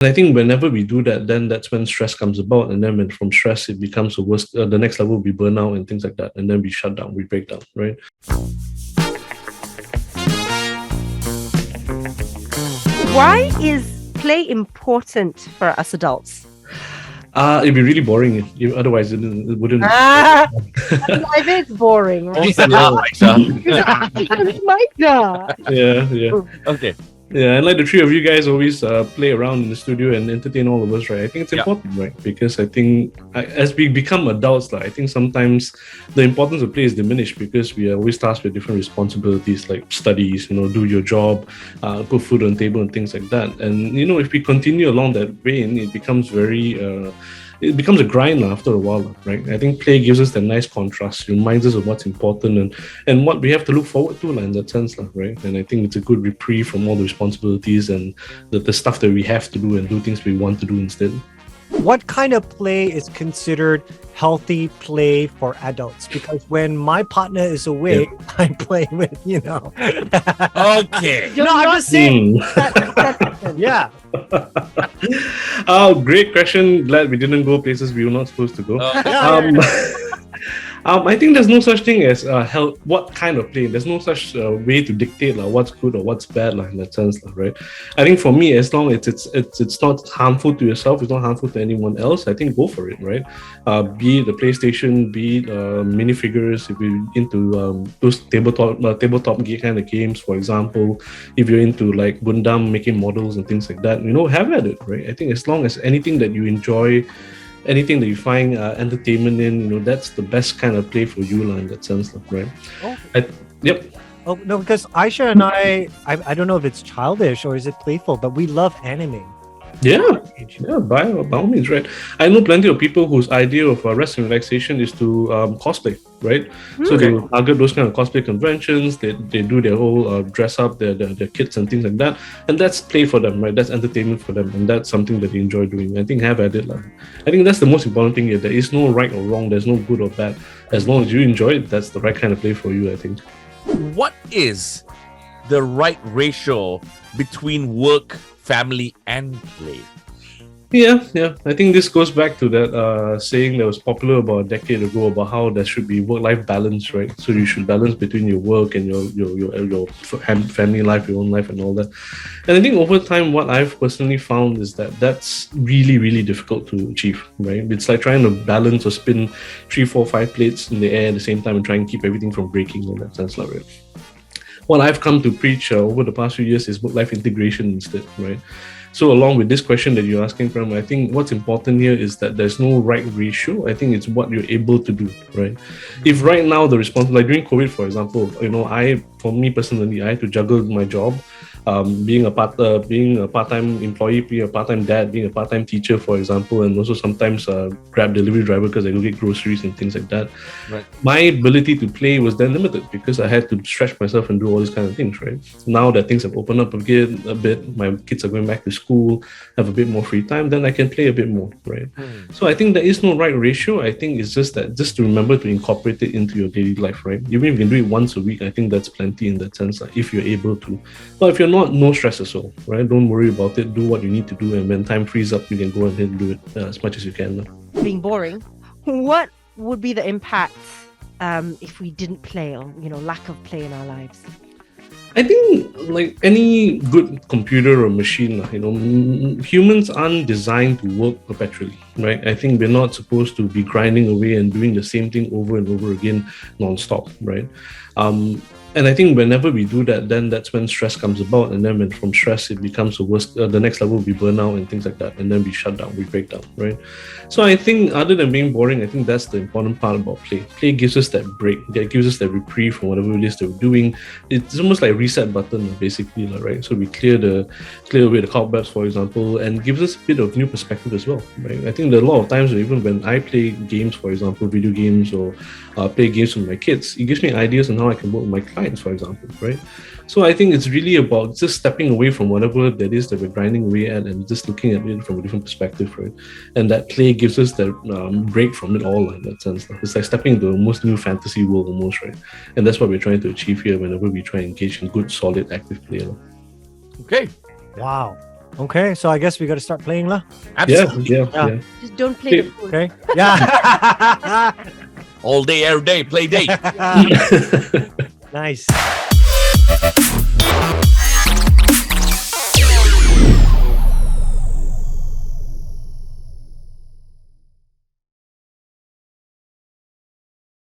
And I think whenever we do that, then that's when stress comes about. And then when from stress, it becomes the worst. The next level will be burnout and things like that. And then we shut down, we break down, right? Why is play important for us adults? It'd be really boring. Otherwise, it wouldn't. Life is boring, right? Yeah. Okay. Yeah, and like the three of you guys always play around in the studio and entertain all of us, right? I think it's important, right? Because I think as we become adults, I think sometimes the importance of play is diminished because we are always tasked with different responsibilities like studies, do your job, put food on the table and things like that. And, if we continue along that vein, it becomes it becomes a grind after a while, right? I think play gives us that nice contrast, reminds us of what's important and what we have to look forward to in that sense, right? And I think it's a good reprieve from all the responsibilities and the stuff that we have to do and do things we want to do instead. What kind of play is considered healthy play for adults? Because when my partner is awake, I'm playing with, Okay. No, I'm just saying. Yeah. Oh, great question. Glad we didn't go places we were not supposed to go. I think there's no such thing as what kind of play. There's no such way to dictate what's good or what's bad in that sense, right? I think for me, as long as it's not harmful to yourself, it's not harmful to anyone else, I think go for it, right? Be it the PlayStation, be it minifigures, if you're into those tabletop kind of games, for example, if you're into like Gundam, making models and things like that, have at it, right? I think as long as anything that you enjoy, anything that you find entertainment in, that's the best kind of play for you in that sense, right? Yep. Oh, no, because Aishah and I don't know if it's childish or is it playful, but we love anime. Yeah, by all means, right? I know plenty of people whose idea of rest and relaxation is to cosplay, right? So they will target those kind of cosplay conventions. They do their whole dress up, their kits and things like that, and that's play for them, right? That's entertainment for them, and that's something that they enjoy doing. I think have at it, I think that's the most important thing here. There is no right or wrong. There's no good or bad. As long as you enjoy it, that's the right kind of play for you, I think. What is the right ratio between work, family, and play? Yeah. I think this goes back to that saying that was popular about a decade ago about how there should be work-life balance, right? So you should balance between your work and your family life, your own life, and all that. And I think over time, what I've personally found is that that's really, really difficult to achieve, right? It's like trying to balance or spin 3, 4, 5 plates in the air at the same time and try and keep everything from breaking in that sense, right? What I've come to preach over the past few years is work-life integration instead, right? So along with this question that you're asking, Prem, I think what's important here is that there's no right ratio. I think it's what you're able to do, right? If right now the response, like during COVID, for example, for me personally, I had to juggle my job, being a part-time employee, being a part-time dad, being a part-time teacher, for example, and also sometimes Grab delivery driver because I go get groceries and things like that. Right. My ability to play was then limited because I had to stretch myself and do all these kind of things, right? Now that things have opened up again a bit, my kids are going back to school, have a bit more free time, then I can play a bit more, right? So I think there is no right ratio. I think it's just to remember to incorporate it into your daily life, right? Even if you can do it once a week, I think that's plenty in that sense, if you're able to. But if you're not, no stress at all, right? Don't worry about it. Do what you need to do, and when time frees up, you can go ahead and do it as much as you can. Being boring. What would be the impact if we didn't play, or lack of play in our lives? I think like any good computer or machine, humans aren't designed to work perpetually, right? I think we're not supposed to be grinding away and doing the same thing over and over again non-stop, right? And I think whenever we do that, then that's when stress comes about. And then when from stress, it becomes the worst. The next level will be burnout and things like that. And then we shut down, we break down, right? So I think other than being boring, I think that's the important part about play. Play gives us that break. That gives us that reprieve from whatever it is that we're doing. It's almost like a reset button, basically, right? So we clear away the cobwebs, for example, and gives us a bit of new perspective as well, right? I think there are a lot of times, even when I play games, for example, video games or play games with my kids, it gives me ideas on how I can work with my clients, for example, right? So I think it's really about just stepping away from whatever that is that we're grinding away at and just looking at it from a different perspective, right? And that play gives us that break from it all in that sense. It's like stepping into a most new fantasy world almost, right? And that's what we're trying to achieve here whenever we try and engage in good, solid, active play. Okay. Wow. Okay, so I guess we got to start playing lah. Absolutely. Yeah. Just don't play the fool. Okay. Yeah. All day, every day, play day. Nice.